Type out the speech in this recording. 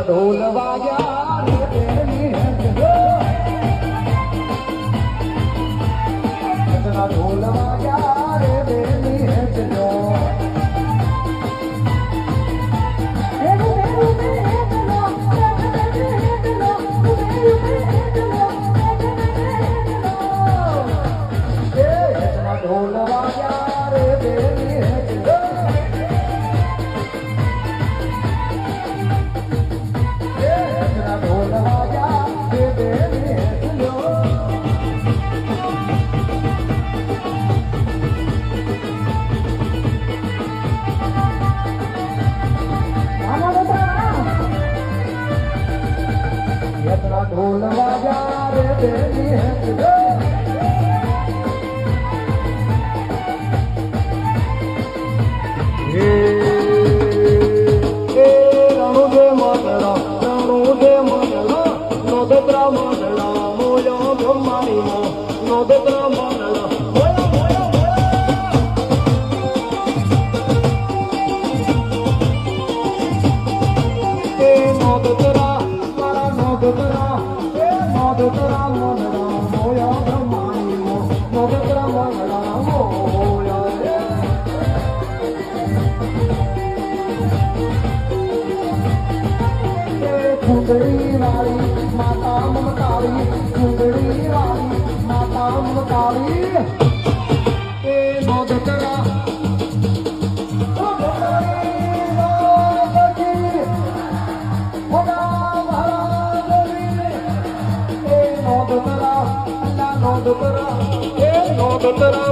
ઢોલ વાગ્યા રે બેની હેંચલો એતના ઢોલ વાગ્યા રે બેની હેંચલો ઢોલ વાગ્યા રે બેની હેંચલો ઢોલ વાગ્યા રે બેની હેંચલો એતના ઢોલ વાગ્યા રે બેની હેંચલો કુંડળી વાળી માતા મમતાળી કુંડળી વાળી માતા મમતાળી એ નોંધતરા નોંધતરા